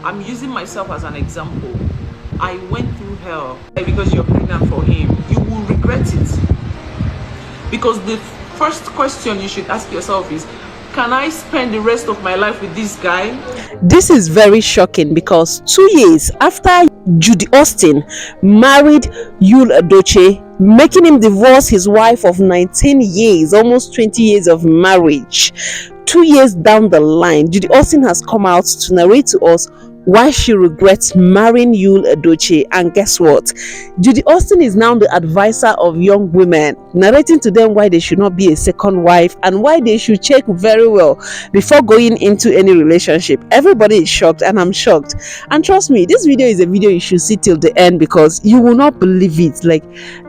I'm using myself as an example. I went through hell. Because you're pregnant for him, you will regret it. Because the first question you should ask yourself is, can I spend the rest of my life with this guy? This is very shocking because 2 years after Judy Austin married Edochie, making him divorce his wife of 19 years, almost 20 years of marriage, 2 years down the line, Judy Austin has come out to narrate to us why she regrets marrying Edochie. And guess what? Judy Austin is now the advisor of young women, narrating to them why they should not be a second wife and why they should check very well before going into any relationship. Everybody is shocked and I'm shocked. And trust me, this video is a video you should see till the end because you will not believe it. Like,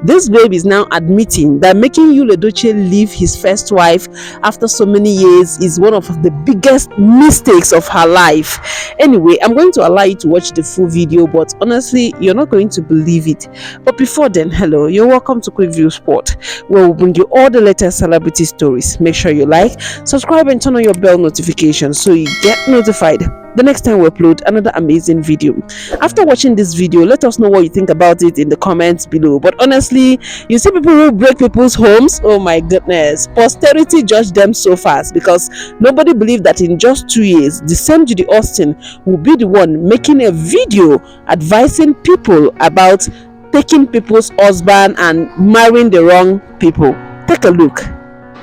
this babe is now admitting that making Edochie leave his first wife after so many years is one of the biggest mistakes of her life. Anyway, I'm going to allow you to watch the full video, but honestly, you're not going to believe it. But before then, hello, you're welcome to Quick View Sport, where we'll bring you all the latest celebrity stories. Make sure you like, subscribe, and turn on your bell notification so you get notified the next time we upload another amazing video. After watching this video, let us know what you think about it in the comments below. But honestly, you see people who break people's homes, oh my goodness, posterity judged them so fast because nobody believed that in just 2 years the same Judy Austin will be the one making a video advising people about taking people's husband and marrying the wrong people. Take a look.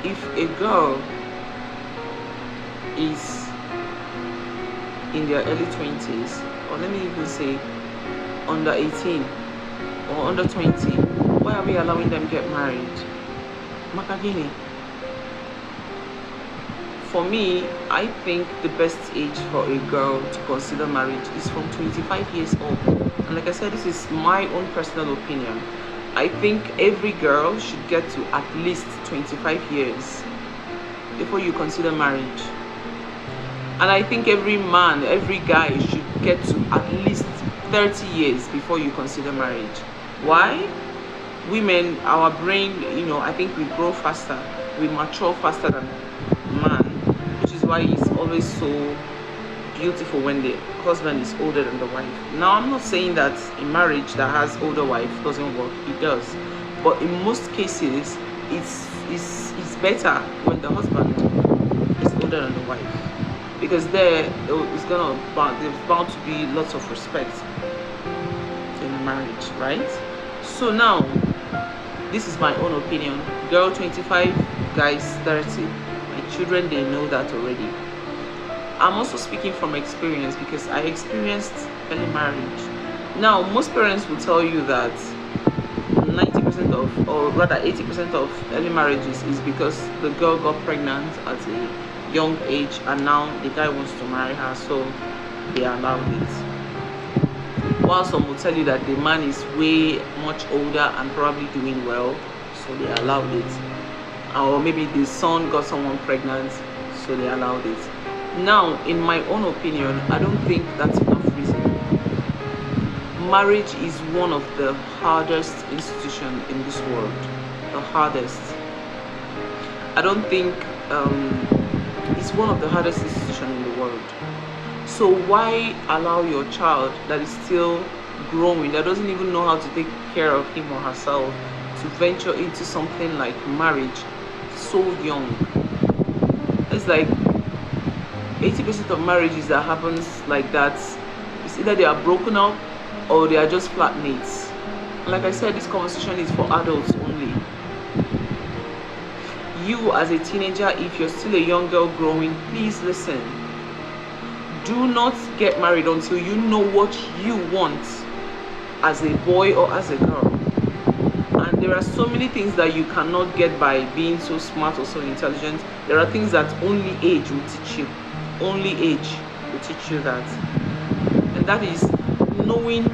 If a girl is in their early 20s, or let me even say under 18 or under 20, why are we allowing them get married? Makagini. For me, I think the best age for a girl to consider marriage is from 25 years old. And like I said, this is my own personal opinion. I think every girl should get to at least 25 years before you consider marriage. And I think every man, every guy should get to at least 30 years before you consider marriage. Why? Women, our brain, I think we grow faster, we mature faster than man, which is why it's always so beautiful when the husband is older than the wife. Now, I'm not saying that a marriage that has older wife doesn't work. It does. But in most cases, it's better when the husband is older than the wife. Because there's bound to be lots of respect in a marriage, right? So now, this is my own opinion. Girl 25, guys 30. My children, they know that already. I'm also speaking from experience because I experienced early marriage. Now, most parents will tell you that 90% of, or rather 80% of early marriages is because the girl got pregnant at a young age and now the guy wants to marry her, so they allowed it. While some will tell you that the man is way much older and probably doing well, so they allowed it. Or maybe the son got someone pregnant, so they allowed it. Now, in my own opinion, I don't think that's enough reason. Marriage is one of the hardest institutions in this world. The hardest. I don't think it's one of the hardest institutions in the world. So why allow your child that is still growing, that doesn't even know how to take care of him or herself, to venture into something like marriage so young? It's like 80% of marriages that happens like that, it's either they are broken up or they are just flatmates. Like I said, this conversation is for adults only. You as a teenager, if you're still a young girl growing, please listen. Do not get married until you know what you want as a boy or as a girl. And there are so many things that you cannot get by being so smart or so intelligent. There are things that only age will teach you. Only age will teach you that. And that is knowing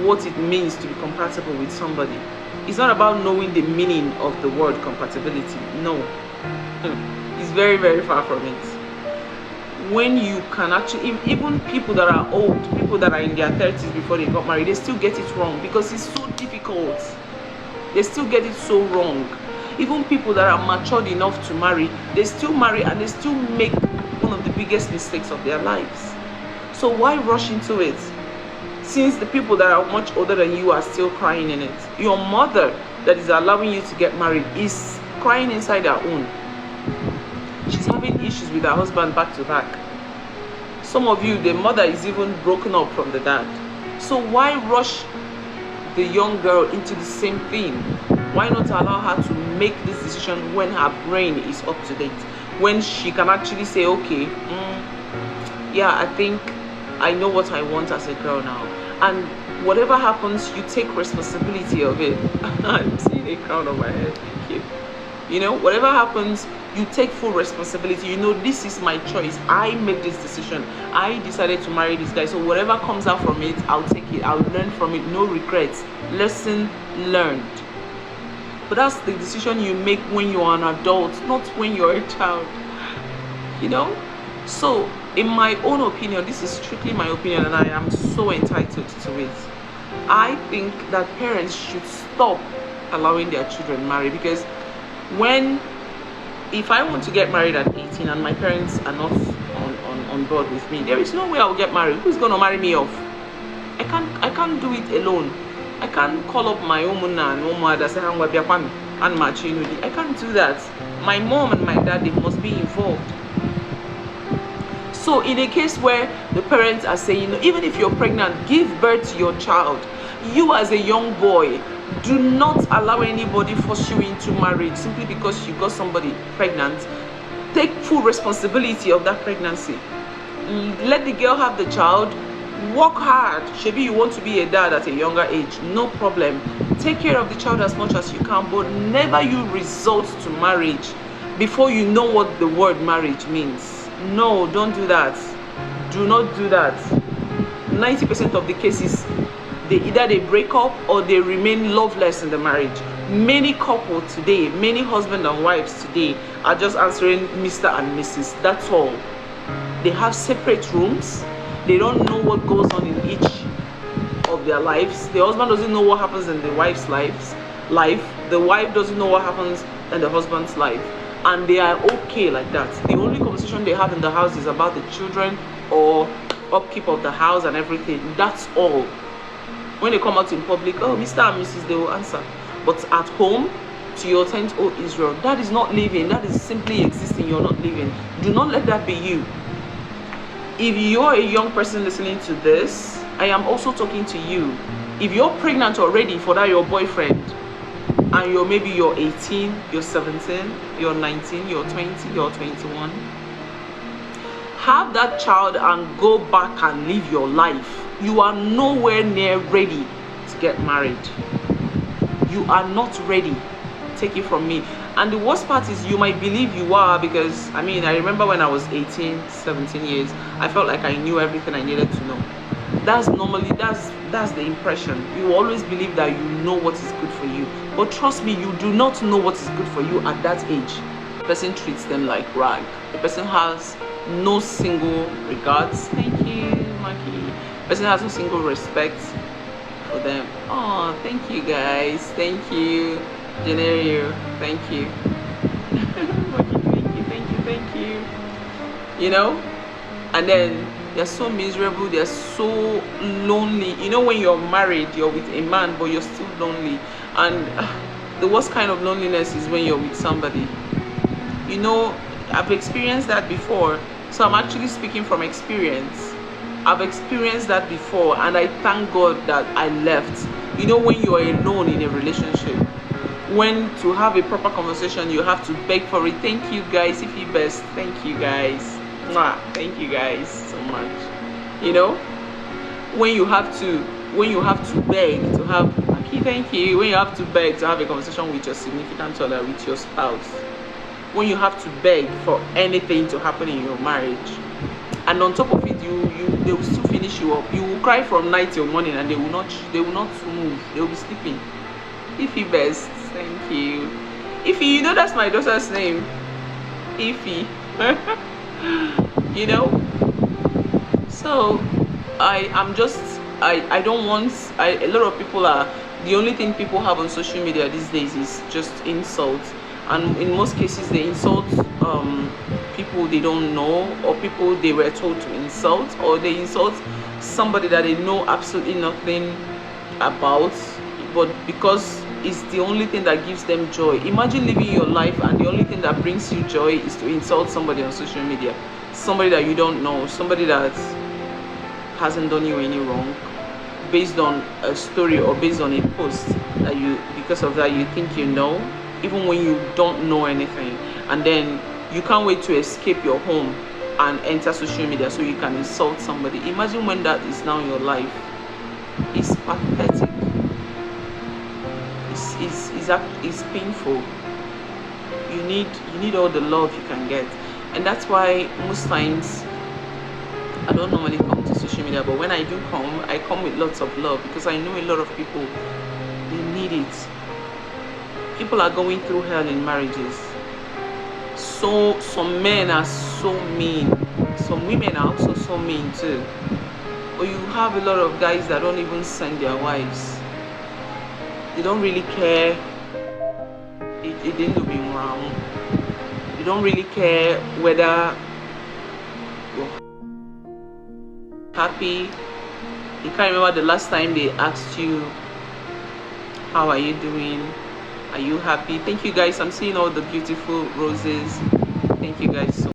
what it means to be compatible with somebody. It's not about knowing the meaning of the word compatibility. No. It's very, very far from it. When you can actually, even people that are old, people that are in their 30s before they got married, they still get it wrong because it's so difficult. They still get it so wrong. Even people that are matured enough to marry, they still marry and they still make one of the biggest mistakes of their lives. So why rush into it, since the people that are much older than you are still crying in it? Your mother that is allowing you to get married is crying inside her own. She's having issues with her husband back to back. Some of you, the mother is even broken up from the dad. So why rush the young girl into the same thing? Why not allow her to make this decision when her brain is up to date, when she can actually say, okay, yeah, I think I know what I want as a girl now, and whatever happens, you take responsibility of it. I'm seeing a crown on my head. Thank you. You know, whatever happens, you take full responsibility. You know, this is my choice. I made this decision. I decided to marry this guy. So whatever comes out from it, I'll take it. I'll learn from it. No regrets. Lesson learned. But that's the decision you make when you're an adult, not when you're a child. You know? So, in my own opinion, this is strictly my opinion, and I am so entitled to it. I think that parents should stop allowing their children marry, because if I want to get married at 18 and my parents are not on board with me, there is no way I'll get married. Who's going to marry me off? I can't do it alone. I can't call up my omuna and oma that say I can't do that. My mom and my dad, they must be involved. So in a case where the parents are saying, even if you're pregnant, give birth to your child, you as a young boy, do not allow anybody force you into marriage simply because you got somebody pregnant. Take full responsibility of that pregnancy. Let the girl have the child. Work hard. Maybe you want to be a dad at a younger age, no problem. Take care of the child as much as you can, but never you resort to marriage before you know what the word marriage means. No, don't do that. Do not do that. 90% of the cases, either they break up or they remain loveless in the marriage. Many couples today, many husband and wives today are just answering Mr. and Mrs. That's all. They have separate rooms. They don't know what goes on in each of their lives. The husband doesn't know what happens in the wife's life. The wife doesn't know what happens in the husband's life. And they are okay like that. The only conversation they have in the house is about the children or upkeep of the house and everything. That's all. When they come out in public, oh, Mr. and Mrs., they will answer. But at home, to your tent, oh Israel, that is not living. That is simply existing. You're not living. Do not let that be you. If you're a young person listening to this, I am also talking to you. If you're pregnant already for that your boyfriend, and you're 18, you're 17, you're 19, you're 20, you're 21, have that child and go back and live your life. You are nowhere near ready to get married. You are not ready. Take it from me. And the worst part is you might believe you are, because I remember when I was 18, 17 years, I felt like I knew everything I needed to know. That's the impression. You always believe that you know what is good for you. But trust me, you do not know what is good for you at that age. The person treats them like rag. The person has no single regards. Thank you, Maki. The person has no single respect for them. Oh, thank you guys. Thank you. Generio, thank you. Thank you. You know? And then they're so miserable, they're so lonely. You know, when you're married, you're with a man, but you're still lonely. And the worst kind of loneliness is when you're with somebody. You know, I've experienced that before. So I'm actually speaking from experience. I've experienced that before, and I thank God that I left. You know, when you're alone in a relationship, when to have a proper conversation, you have to beg for it. Thank you guys, if you best. Thank you guys. Mwah. Thank you guys so much. You know, when you have to beg to have, okay, thank you. When you have to beg to have a conversation with your significant other, with your spouse, when you have to beg for anything to happen in your marriage, and on top of it, they will still finish you up. You will cry from night till morning, and they will not move. They will be sleeping. Ify best, thank you. Ify, you know that's my daughter's name. Ify. You know. So I don't want. A lot of people are. The only thing people have on social media these days is just insults. and in most cases they insult people they don't know, or people they were told to insult, or they insult somebody that they know absolutely nothing about, but because it's the only thing that gives them joy. Imagine living your life and the only thing that brings you joy is to insult somebody on social media, somebody that you don't know, somebody that hasn't done you any wrong, based on a story or based on a post that you, because of that you think you know, even when you don't know anything. And then you can't wait to escape your home and enter social media so you can insult somebody. Imagine when that is now your life. It's pathetic. It's painful. You need all the love you can get. And that's why most times I don't normally come to social media, but when I do come, I come with lots of love, because I know a lot of people, they need it. People are going through hell in marriages. So some men are so mean, some women are also so mean too. Or you have a lot of guys that don't even send their wives. They don't really care. It didn't be wrong. They don't really care whether you're happy. You can't remember the last time they asked you, how are you doing? Are you happy? Thank you guys. I'm seeing all the beautiful roses. Thank you guys so